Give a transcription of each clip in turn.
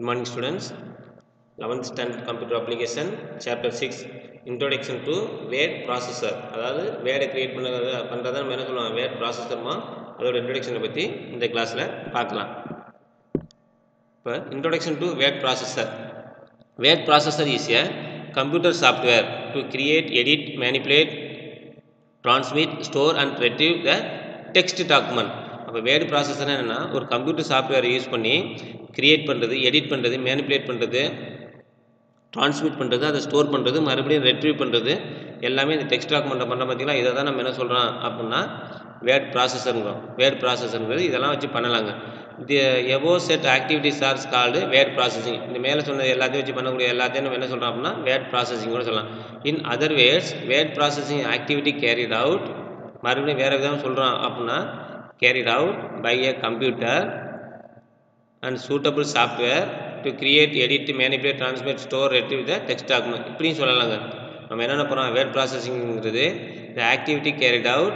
Good morning students. 11th standard computer application chapter 6 introduction to word processor. அதாவது வேர்டை create பண்ணுறதை நம்ம என்ன சொல்லுவோம், வேர்ட் ப்ராசஸர்மா. அதோட இன்ட்ரோடக்ஷனை பற்றி இந்த கிளாஸில் பார்க்கலாம். இப்போ introduction to word processor. Word processor is a computer software to create, edit, manipulate, transmit, store and retrieve the text document. அப்போ வேர்டு ப்ராசஸர் என்னென்னா ஒரு கம்ப்யூட்டர் சாஃப்ட்வேரை யூஸ் பண்ணி கிரியேட் பண்ணுறது, எடிட் பண்ணுறது, மேனிப்புலேட் பண்ணுறது, ட்ரான்ஸ்மிட் பண்ணுறது, அதை ஸ்டோர் பண்ணுறது, மறுபடியும் ரெட்ரீவ் பண்ணுறது, எல்லாமே இந்த டெக்ஸ்ட் டாக்குமெண்ட்டை பண்ணுற பார்த்தீங்களா. இதை தான் நம்ம என்ன சொல்கிறோம் அப்படின்னா வேர்ட் ப்ராசஸருங்கிறோம். வேர்ட் ப்ராசஸருங்கிறது இதெல்லாம் வச்சு பண்ணலாங்க. The above set activities are called word processing. இந்த மேலே சொன்னது எல்லாத்தையும் வச்சு பண்ணக்கூடிய எல்லாத்தையும் நம்ம என்ன சொல்கிறோம் அப்படின்னா வேர்ட் ப்ராசஸிங் கூட சொல்லலாம். In other words word processing activity carried out, மறுபடியும் வேறு விதம் சொல்கிறோம் அப்படின்னா carried out by a computer and suitable software to create, edit, manipulate, transmit, store, retrieve the text document. இப்படியும் சொல்லலாங்க. நம்ம என்ன போகிறோம், வேர்ட் ப்ராசஸிங்கிறது the activity carried out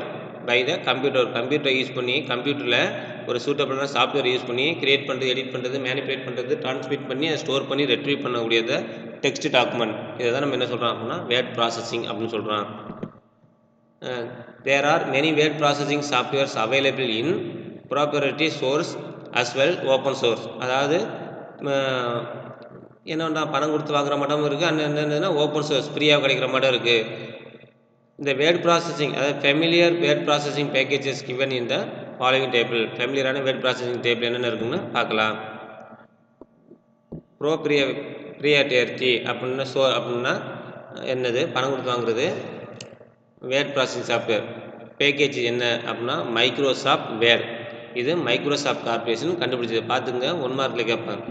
by the computer. கம்ப்யூட்டரை யூஸ் பண்ணி கம்ப்யூட்டரில் ஒரு சூட்டபிளான சாஃப்ட்வேர் யூஸ் பண்ணி கிரியேட் பண்ணுறது, எடிட் பண்ணுறது, மேனிப்புலேட் பண்ணுறது, ட்ரான்ஸ்மிட் பண்ணி அதை ஸ்டோர் பண்ணி ரெட்ரீவ் பண்ணக்கூடியது டெக்ஸ்ட் டாக்குமெண்ட். இதை தான் நம்ம என்ன சொல்கிறோம் அப்படின்னா வேர்ட் ப்ராசஸிங் அப்படின்னு சொல்கிறோம். There are many word processing softwares available in proprietary source as well open source. அதாவது என்னன்னா பணம் கொடுத்து வாங்குற மாட்டமும் இருக்குது, என்னென்னா ஓப்பன் சோர்ஸ் ஃப்ரீயாக கிடைக்கிற மாட்டம் இருக்குது. இந்த வேர்ட் ப்ராசஸிங் அதாவது familiar word processing packages given in the following table. ஃபெமிலியரான வேர்ட் ப்ராசஸிங் டேபிள் என்னென்ன இருக்குன்னு பார்க்கலாம். ப்ரியாரிட்டி அப்படின்னா என்னது, பணம் கொடுத்து வாங்குறது. வேர்ட் ப்ராசஸிங் சாஃப்ட்வேர் பேக்கேஜ் என்ன அப்படின்னா மைக்ரோசாஃப்ட் வேர்ட். இது மைக்ரோசாஃப்ட் கார்பரேஷன் கண்டுபிடிச்சது. பார்த்துங்க, 1 மார்க்கில் கேட்பாங்க.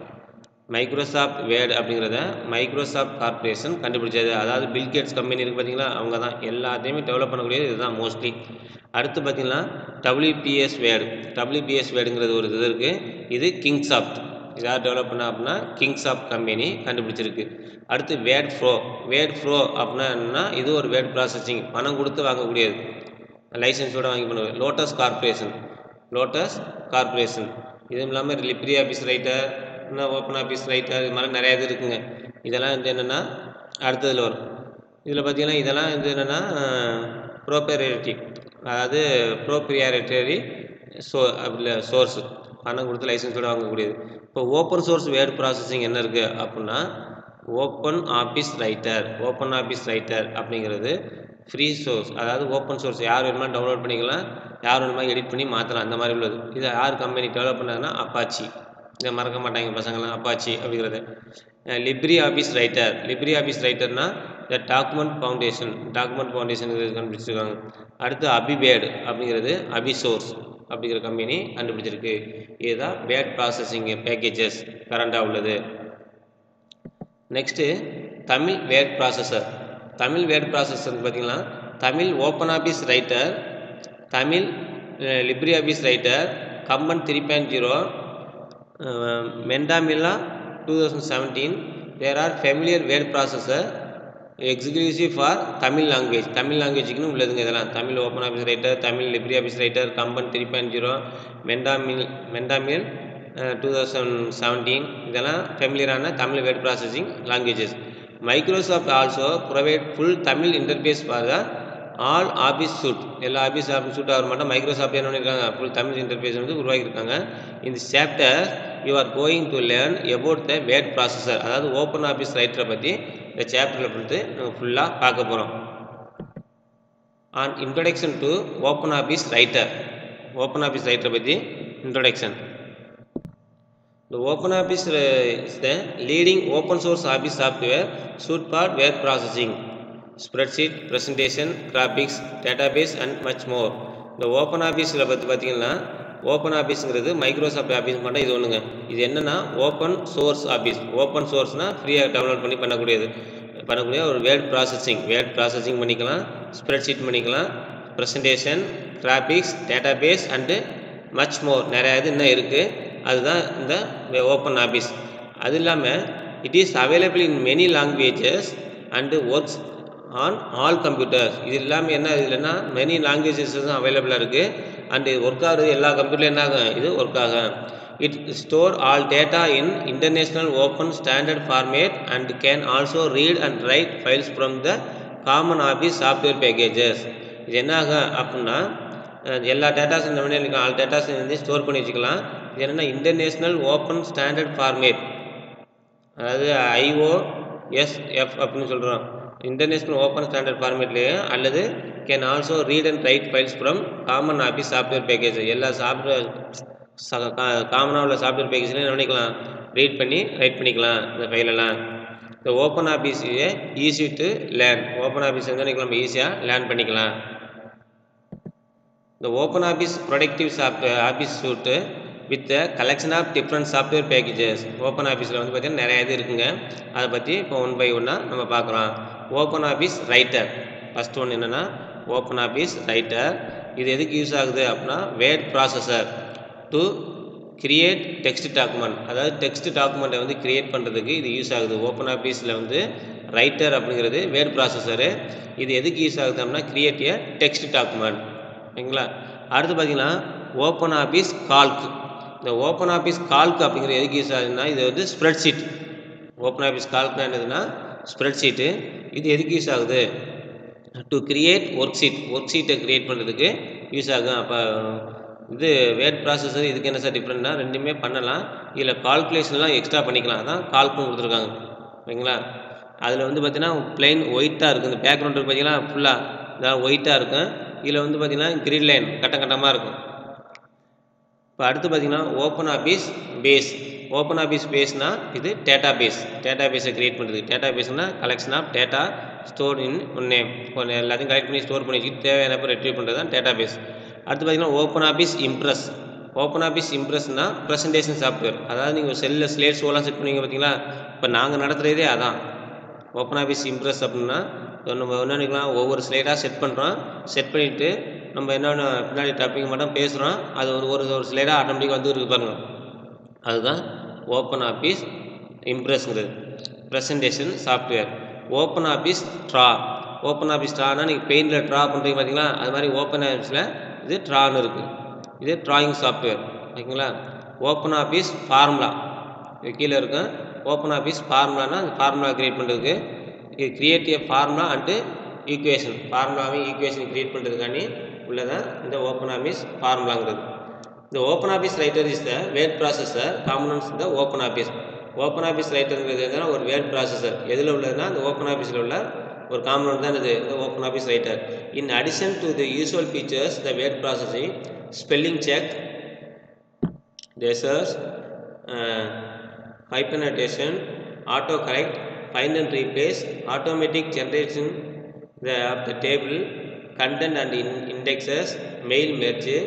மைக்ரோசாஃப்ட் வேர்ட் அப்படிங்கிறத மைக்ரோசாஃப்ட் கார்பரேஷன் கண்டுபிடிச்சது. அதாவது பில்கேட்ஸ் கம்பெனி இருக்குது பார்த்தீங்களா, அவங்க தான் எல்லாத்தையுமே டெவலப் பண்ணக்கூடியது இதுதான் மோஸ்ட்லி. அடுத்து பார்த்தீங்கன்னா WPS வேர்டுங்கிறது ஒரு இது இருக்குது. இது கிங்சாஃப்ட். யார் டெவலப் பண்ண அப்படின்னா கிங்சாஃப்ட் கம்பெனி கண்டுபிடிச்சிருக்கு. அடுத்து வேர்ட் ஃப்ளோ அப்படின்னா என்னன்னா இது ஒரு வேர்ட் ப்ராசஸிங், பணம் கொடுத்து வாங்கக்கூடியது, லைசன்ஸோடு வாங்கி பண்ணுவது. லோட்டஸ் கார்பரேஷன் இதுவும் இல்லாமல் LibreOffice Writer, OpenOffice Writer, இது மாதிரி நிறையா இது இருக்குங்க. இதெல்லாம் வந்து என்னென்னா அடுத்ததில் வரும். இதில் பார்த்தீங்கன்னா இதெல்லாம் வந்து என்னென்னா ப்ரோப்ரையேட்டரி, அதாவது ப்ரோப்ரையேட்டரி சோர்ஸ், பணம் கொடுத்து லைசன்ஸோடு வாங்கக்கூடியது. இப்போ ஓப்பன் சோர்ஸ் வேர்ட் ப்ராசஸிங் என்ன இருக்குது அப்படின்னா ஓப்பன் ஆஃபீஸ் ரைட்டர் அப்படிங்கிறது ஃப்ரீ சோர்ஸ், அதாவது ஓப்பன் சோர்ஸ், யார் வேணுமா டவுன்லோட் பண்ணிக்கலாம், யார் வேணுமா எடிட் பண்ணி மாற்றலாம், அந்த மாதிரி உள்ளது. இதை யார் கம்பெனி டெவலப் பண்ணாங்கன்னா அப்பாச்சி. இதை மறக்க மாட்டாங்க பசங்களாம், அப்பாச்சி அப்படிங்கிறது. லிப்ரி ஆஃபீஸ் ரைட்டர்னா த டாக்குமெண்ட் ஃபவுண்டேஷன் கண்டுபிடிச்சிருக்காங்க. அடுத்து அபிவேர்டு அப்படிங்கிறது அபிசோர்ஸ் அப்படிங்கிற கம்பெனி கண்டுபிடிச்சிருக்கு. இதுதான் வேர்ட் ப்ராசஸிங் பேக்கேஜஸ் கரண்டாக உள்ளது. நெக்ஸ்ட்டு தமிழ் வேர்ட் ப்ராசஸர் பார்த்தீங்கன்னா Tamil OpenOffice Writer, Tamil LibreOffice Writer, Kamban 3.0, மெண்டாமில்லா 2017. There are familiar word processor exclusive for Tamil லாங்குவேஜுக்குன்னு உள்ளதுங்க. இதெல்லாம் Tamil OpenOffice Writer, Tamil LibreOffice Writer, Kamban 3.0, மெண்டாமில் 2017. இதெல்லாம் ஃபெமிலியரான Tamil word processing languages. Microsoft also provide full Tamil interface for the all office suite. எல்லா office suite ஆக மாட்டோம். மைக்ரோசாஃப்ட் என்ன பண்ணியிருக்காங்க, ஃபுல் தமிழ் இன்டர்ஃபேஸ் வந்து உருவாக்கியிருக்காங்க. இந்த chapter you are going to learn about the word processor, அதாவது ஓப்பன் ஆஃபீஸ் ரைட்டரை பற்றி இந்த சாப்டரில் பொறுத்து நம்ம ஃபுல்லாக பார்க்க போகிறோம். An introduction to OpenOffice ரைட்டரை பற்றி introduction. The OpenOffice is the leading open source office software suite for word processing, spreadsheet, presentation, graphics, database and much more. இந்த OpenOfficeல பார்த்தீங்கன்னா ஓப்பன் ஆஃபீஸுங்கிறது மைக்ரோசாஃப்ட் ஆஃபீஸ் மட்டும் இது ஒன்றுங்க. இது என்னென்னா ஓப்பன் சோர்ஸ் ஆஃபீஸ். ஓப்பன் சோர்ஸ்னால் ஃப்ரீயாக டவுன்லோட் பண்ணி பண்ணக்கூடிய ஒரு வேர்ட் ப்ராசஸிங் பண்ணிக்கலாம், ஸ்ப்ரெட்ஷீட் பண்ணிக்கலாம், presentation, graphics, database and much more, நிறையா இது இன்னும் இருக்குது. அதுதான் இந்த ஓப்பன் ஆஃபீஸ். அது இல்லாமல் it is available in many languages and works on all computers. இது இல்லாமல் என்ன இல்லைன்னா மெனி லாங்குவேஜஸ் தான் அவைலபிளாக இருக்குது அண்டு ஒர்க் ஆகுது எல்லா கம்ப்யூட்டர்லையும் என்ன ஆகும், இது ஒர்க் ஆகும். It store all data in international open standard format and can also read and write files from the common office software packages. இது என்ன ஆகும் அப்படின்னா எல்லா டேட்டாஸும் இந்த மாதிரி இருக்க ஆல் டேட்டாஸும் வந்து ஸ்டோர் பண்ணி வச்சுக்கலாம். இது என்னென்னா இன்டர்நேஷ்னல் ஓப்பன் ஸ்டாண்டர்ட் ஃபார்மேட், அதாவது IOSF அப்படின்னு சொல்கிறோம். இன்டர்நேஷ்னல் ஓப்பன் ஸ்டாண்டர்ட் ஃபார்மேட்லேயே அல்லது can also read and right files from common office software package. எல்லா சாஃப்ட்வேர் காமனாக உள்ள சாஃப்ட்வேர் பேக்கேஜ்லையும் என்ன பண்ணிக்கலாம், ரீட் பண்ணி ரைட் பண்ணிக்கலாம் இந்த ஃபைலெல்லாம். இந்த OpenOffice easy to learn. OpenOffice வந்து நம்ம ஈஸியாக லேர்ன் பண்ணிக்கலாம். இந்த OpenOffice productive software office suite with collection of different software packages. ஓப்பன் ஆஃபீஸில் வந்து பார்த்திங்கன்னா நிறைய இது இருக்குங்க. அதை பற்றி இப்போ ஒன் பை ஒன்னாக நம்ம பார்க்குறோம். ஓப்பன் ஆஃபீஸ் ரைட்டர் ஃபஸ்ட் ஒன்று என்னென்னா ஓப்பன் ஆஃபீஸ் ரைட்டர். இது எதுக்கு யூஸ் ஆகுது அப்படின்னா word processor to create text document, அதாவது டெக்ஸ்ட் டாக்குமெண்ட்டை வந்து கிரியேட் பண்ணுறதுக்கு இது யூஸ் ஆகுது. ஓப்பன் ஆஃபீஸில் வந்து ரைட்டர் அப்படிங்கிறது வேர்ட் ப்ராசஸரு. இது எதுக்கு யூஸ் ஆகுது அப்படின்னா கிரியேட் ஏ டெக்ஸ்ட் டாக்குமெண்ட். ஓகேங்களா. அடுத்து பார்த்திங்கன்னா ஓப்பன் ஆஃபீஸ் கால்க். இந்த ஓப்பன் ஆஃபீஸ் கால்க் அப்படிங்கிறது எதுக்கு யூஸ் ஆகுதுன்னா இது வந்து ஸ்ப்ரெட்ஷீட். ஓப்பன் ஆஃபீஸ் கால்க்னா என்னதுன்னா ஸ்ப்ரெட்ஷீட்டு. இது எதுக்கு யூஸ் ஆகுது, டு கிரியேட் ஒர்க் ஷீட்டை கிரியேட் பண்ணுறதுக்கு யூஸ் ஆகும். அப்போ இது வேர்ட் ப்ராசஸர் இதுக்கு என்ன சார் டிஃப்ரெண்ட்னா ரெண்டுமே பண்ணலாம். இதில் கால்குலேஷன்லாம் எக்ஸ்ட்ரா பண்ணிக்கலாம், அதான் கால்க்கும் கொடுத்துருக்காங்க. ஓகேங்களா. அதில் வந்து பார்த்திங்கன்னா பிளெயின் ஒயிட்டாக இருக்கும். இந்த பேக்ரவுண்டு பார்த்திங்கன்னா ஃபுல்லாக இதாக ஒயிட்டாக இருக்கும். இதில் வந்து பார்த்திங்கன்னா கிரீன் லைன் கட்டமாக இருக்கும். இப்போ அடுத்து பார்த்திங்கன்னா OpenOffice Base. OpenOffice பேஸ்னால் இது டேட்டா பேஸை கிரியேட் பண்ணுறது. டேட்டா பேஸ்னால் collection of data store in one name. எல்லாத்தையும் கலெக்ட் பண்ணி ஸ்டோர் பண்ணி வச்சுட்டு தேவையானப்போ ரெட்ரீவ் பண்ணுறது தான் டேட்டா பேஸ். அடுத்து பார்த்திங்கன்னா OpenOffice Impress. OpenOffice இம்ப்ரெஸ்னால் ப்ரெசன்டேஷன் சாஃப்ட்வேர். அதாவது நீங்கள் செல்லில் ஸ்லேட் ஷோலாம் செட் பண்ணுவீங்க பார்த்தீங்களா, இப்போ நாங்கள் நடத்துகிறதே அதான் ஓப்பன் ஆஃபீஸ் இம்ப்ரெஸ். அப்படின்னா நம்ம என்ன நினைக்கலாம், ஒவ்வொரு ஸ்லைடாக செட் பண்ணுறோம். செட் பண்ணிவிட்டு நம்ம என்னென்ன பின்னாடி டாப்பிக் மட்டும் பேசுகிறோம். அது ஒரு ஸ்லைடாக ஆட்டோமேட்டிக்காக வந்து இருக்கு பாருங்கள், அதுதான் ஓப்பன் ஆஃபீஸ் இம்ப்ரெஸ்ங்கிறது presentation software. OpenOffice Draw. OpenOffice ட்ரானா நீங்கள் பெயிண்டில் ட்ரா பண்ணுறீங்க பார்த்தீங்களா, அது மாதிரி ஓப்பன் ஆஃபீஸில் இது ட்ரான்னு இருக்குது. இது ட்ராயிங் சாஃப்ட்வேர். ஓகேங்களா. ஓப்பன் ஆஃபீஸ் ஃபார்முலா இது கீழே இருக்கும். ஓப்பன் ஆஃபீஸ் ஃபார்முலானா அந்த ஃபார்முலா கிரியேட் பண்ணுறதுக்கு இது create a formula and equation. ஃபார்முலாவையும் ஈக்குவேஷன் கிரியேட் பண்ணுறதுக்காண்டி உள்ளதான் இந்த ஓப்பன் ஆஃபீஸ் ஃபார்முலாங்கிறது. இந்த OpenOffice Writer is the word processor components இந்த ஓப்பன் ஆஃபீஸ். ஓப்பன் ஆஃபீஸ் ரைட்டருங்கிறது எதுனா ஒரு வேர்ட் ப்ராசஸர். எதில் உள்ளதுன்னா இந்த ஓப்பன் ஆஃபீஸில் உள்ள ஒரு காம்பனன்ட் தான் இது இந்த OpenOffice Writer. In addition to the usual features the word processing, spelling check, thesaurus, hyphenation, autocorrect, find and replace, automatic generation of the table, content and indexes, mail merge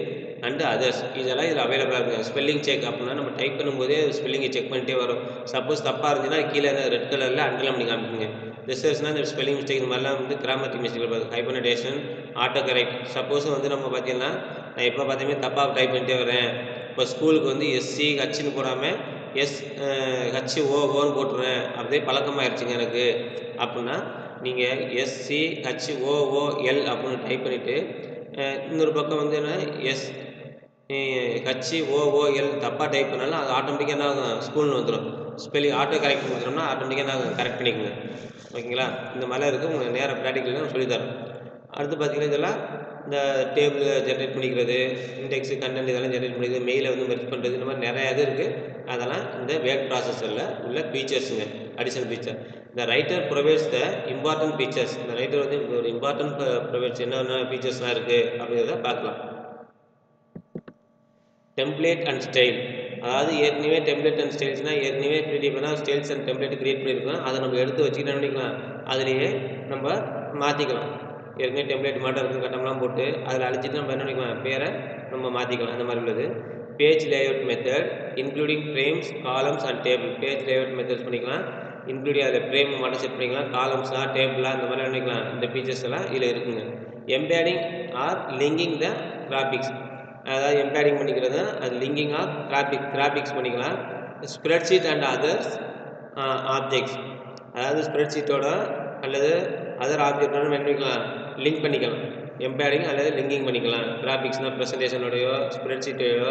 and others. இதெல்லாம் இதில் அவைலபிளாக இருக்குது. Spelling check அப்படின்னா நம்ம type பண்ணும்போதே ஸ்பெல்லிங்கை check பண்ணிட்டே வரும். Suppose தப்பாக இருந்துச்சுன்னா கீழே ரெட் கலரில் அண்டர்லைன் பண்ணி காமிக்குங்க. ரிசர்ச்னால் இந்த ஸ்பெல்லிங் மிஸ்டேக் இந்த மாதிரிலாம் வந்து கிராமட்டிக் மிஸ்டேக் பார்த்து ஹைபனடேஷன், ஆட்டோ கரெக்ட். சப்போஸ் வந்து நம்ம பார்த்தீங்கன்னா நான் எப்போ பார்த்தீங்கன்னா தப்பாக டைப் பண்ணிட்டே வரேன். இப்போ ஸ்கூலுக்கு வந்து SCHன்னு போடாமல் SHOOன்னு போட்டுருவேன், அப்படியே பழக்கமாகிடுச்சுங்க எனக்கு அப்படின்னா நீங்கள் SCHOOL அப்படின்னு டைப் பண்ணிவிட்டு இன்னொரு பக்கம் வந்து என்ன HOOL தப்பாக டைப் பண்ணாலும் அது ஆட்டோமேட்டிக்காக என்ன ஆகும், ஸ்கூல்னு வந்துடும். ஸ்பெல்லிங் ஆட்டோ கரெக்ட் கொடுத்துட்டோம்னா ஆட்டோமேட்டிக்காக என்ன ஆகும், கரெக்ட் பண்ணிக்கோங்க. ஓகேங்களா. இந்த மாதிரிலாம் இருக்குது. உங்களுக்கு நேராக ப்ராக்டிக்கல் நான் சொல்லித்தரேன். அடுத்து பார்த்தீங்கன்னா இதெல்லாம் இந்த டேபிள் ஜென்ரேட் பண்ணிக்கிறது, இண்டெக்ஸு, கண்டென்ட் இதெல்லாம் ஜென்ரேட் பண்ணிக்கிறது, மெயிலை வந்து மெர்ஜ் பண்ணுறது, இந்த மாதிரி நிறையா இது இருக்குது. அதெல்லாம் இந்த வேர்ட் ப்ராசஸரில் உள்ள ஃபீச்சர்ஸுங்க, அடிஷனல் ஃபீச்சர். இந்த writer provides the important features. இந்த ரைட்டர் வந்து ஒரு இம்பார்ட்டன்ட் ப்ரொவைட்ஸ் என்னென்ன ஃபீச்சர்ஸ்லாம் இருக்குது அப்படிங்கிறத பார்க்கலாம். Template and style. அதாவது ஏற்கனவே டெம்ப்ளேட் அண்ட் ஸ்டைல்ஸ்னால் ஏற்கனவே ப்ரீடிஃபைனாக ஸ்டைல்ஸ் அண்ட் டெம்ப்ளேட் கிரியேட் பண்ணியிருக்கோம். அதை நம்ம எடுத்து வச்சுக்கிட்டு என்ன பண்ணிக்கலாம், அதுலேயே நம்ம மாற்றிக்கலாம். ஏற்கனவே டெம்ப்ளேட் மாட்டம் இருக்கும், கட்டம்லாம் போட்டு அதில் அழிச்சிட்டு நம்ம என்ன பண்ணிக்கலாம், பேரை நம்ம மாற்றிக்கலாம். அந்த மாதிரி உள்ளது. Page layout method including frames, columns and table. Page layout methods பண்ணிக்கலாம், இன்க்ளூடிங் அதில் ஃப்ரேம் மட்டும் செட் பண்ணிக்கலாம், காலம்ஸாக டேபிளாக இந்த மாதிரி பண்ணிக்கலாம். இந்த ஃபீச்சர்ஸ் எல்லாம் இதில் இருக்குங்க. எம்பேடிங் ஆர் லிங்கிங் த கிராஃபிக்ஸ். அதாவது எம்பேடிங் பண்ணிக்கிறது, அது லிங்கிங் ஆஃப் கிராஃபிக்ஸ் பண்ணிக்கலாம். Spreadsheet and others objects. அதாவது ஸ்ப்ரெட்ஷீட்டோட அல்லது அதர் ஆப்ஜெக்டோட என்ன பண்ணிக்கலாம், லிங்க் பண்ணிக்கலாம். எம்பேடிங் அல்லது லிங்கிங் பண்ணிக்கலாம். கிராஃபிக்ஸ்னால் ப்ரெசன்டேஷனோடையோ ஸ்ப்ரெட்ஷீட்டோடையோ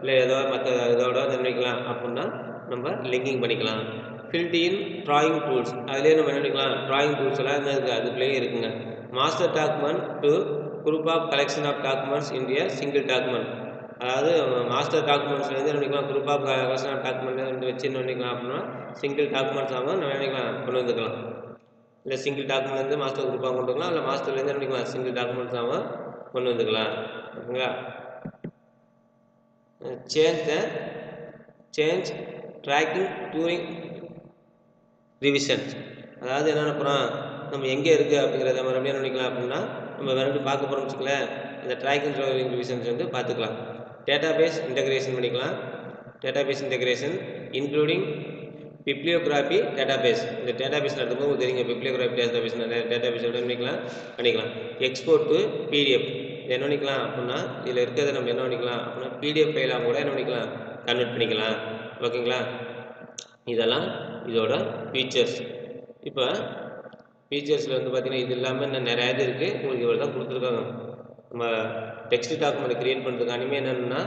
இல்லை ஏதோ மற்ற இதோட நிர்ணயிக்கலாம் அப்படின்னா நம்ம லிங்கிங் பண்ணிக்கலாம். ஃபில்ட் இன் ட்ராயிங் டூல்ஸ், அதுலேயே நம்ம என்ன பண்ணிக்கலாம், ட்ராயிங் டூல்ஸ் எல்லாம் இருக்குது, அதுக்குள்ளேயே இருக்குங்க. Master document to group of collection of documents India single document, அதாவது மாஸ்டர் டாக்குமெண்ட்ஸ்லேருந்து என்ன பண்ணிக்கலாம், group of collection of document வச்சு என்ன பண்ணிக்கலாம் அப்படின்னா சிங்கிள் டாக்குமெண்ட்ஸ் ஆகும் நம்ம நினைக்கலாம் கொண்டு வந்துக்கலாம். இல்லை சிங்கிள் டாக்குமெண்ட்லேருந்து மாஸ்டர் குரூப்பாக கொண்டு வந்துக்கலாம், இல்லை மாஸ்டர்லேருந்து என்ன பண்ணிக்கலாம் சிங்கிள் டாக்குமெண்ட்ஸ் ஆகும் கொண்டு வந்துக்கலாம். ஓகேங்களா. சேஞ்ச் ட்ராக்கிங் டூரிங் ரிவிஷன்ஸ், அதாவது என்ன அப்புறம் நம்ம எங்கே இருக்குது அப்படிங்கிறத மறுபடியும் என்ன பண்ணிக்கலாம் அப்படின்னா நம்ம மறுபடியும் பார்க்க போகிறோம்னு வச்சுக்கலாம். இந்த ட்ராக்கிங் டூரிங் ரிவிஷன்ஸ் வந்து பார்த்துக்கலாம். டேட்டாபேஸ் இன்டகிரேஷன் பண்ணிக்கலாம். Database integration including bibliography database, இந்த டேட்டாபேஸ் நடத்தும்போது உங்களுக்கு தெரியுங்க பிப்ளியோகிராஃபி டேட்டாபேஸ் என்ன பண்ணிக்கலாம். எக்ஸ்போர்ட் டு பிடிஎஃப், இது என்ன பண்ணிக்கலாம் அப்படின்னா இதில் இருக்கிறத நம்ம என்ன பண்ணிக்கலாம் அப்படின்னா பிடிஎஃப் ஃபைலாக கூட என்ன பண்ணிக்கலாம் கன்வெர்ட் பண்ணிக்கலாம். ஓகேங்களா. இதெல்லாம் இதோட ஃபீச்சர்ஸ். இப்போ ஃபீச்சர்ஸில் வந்து பார்த்தீங்கன்னா இது இல்லாமல் இன்னும் நிறையா இது இருக்குது, உங்களுக்கு இவ்வளோ தான் கொடுத்துருக்காங்க. நம்ம டெக்ஸ்ட் டாக்குமெண்ட் க்ரியேட் பண்ணுறதுக்கு அனிமே என்னென்னா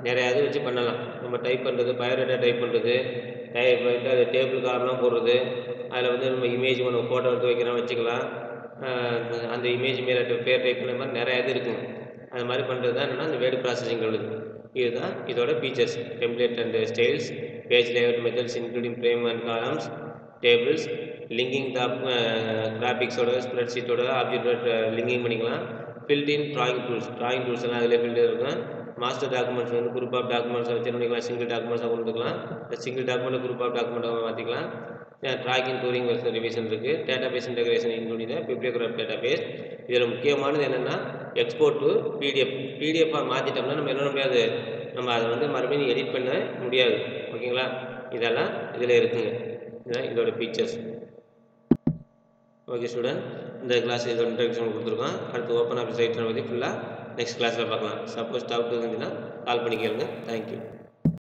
நிறையா இது வச்சு பண்ணலாம். நம்ம டைப் பண்ணுறது, பயோடேட்டா டைப் பண்ணுறது, டைப் பண்ணிட்டு அது டேபிள் கார்டெலாம் போடுறது, அதில் வந்து நம்ம இமேஜ் ஒன்று ஃபோட்டோ எடுத்து வைக்கிறோம் வச்சுக்கலாம், அந்த இமேஜ் மேலே பேர் டைப் பண்ண மாதிரி நிறையா இது இருக்குங்க. அது மாதிரி பண்ணுறது தான் என்னென்னா அந்த வேர்டு ப்ராசஸிங் உள்ளது. இதுதான் இதோட features. Template and styles, page layout methods including frame and columns, tables, linking கிராஃபிக்ஸோட ஸ்ப்ரெட்ஷீட்டோட ஆப்ஜெக்டோட லிங்கிங் பண்ணிக்கலாம். ஃபில்ட் இன் ட்ராயிங் டூல்ஸ் எல்லாம் அதில் ஃபில்ட் இருக்கும். மாஸ்டர் டாக்குமெண்ட்ஸ் வந்து குரூப் ஆஃப் டாக்குமெண்ட்ஸை வச்சு பண்ணிக்கலாம், சிங்கிள் டாக்குமெண்ட்ஸாக கொடுத்துக்கலாம். சிங்கிள் டாக்குமெண்ட் குரூப் ஆஃப் டாக்குமெண்ட்டாக மாற்றிக்கலாம். ட்ராக்கிங் டூரிங் ரிவிஷன் இருக்குது. Database integration including bibliography database. இதில் முக்கியமானது என்னென்னா எக்ஸ்போர்ட் டு பிடிஎஃபாக மாற்றிட்டோம்னா நம்ம என்ன முடியாது, நம்ம அதை வந்து மறுபடியும் எடிட் பண்ண முடியாது. ஓகேங்களா. இதெல்லாம் இதில் இருக்குங்க. இதுதான் இதோட ஃபீச்சர்ஸ். ஓகே ஸ்டூடெண்ட், இந்த கிளாஸ் இதோட இன்ட்ரடக்ஷன் கொடுத்துருக்கோம். அடுத்து ஓப்பன் ஆஃபீஸ் ரைட்டரை பற்றி ஃபுல்லாக நெக்ஸ்ட் கிளாஸில் பார்க்கலாம். சப்போஸ் டவுட் இருந்துச்சுன்னா கால் பண்ணி கேளுங்க. தேங்க்யூ.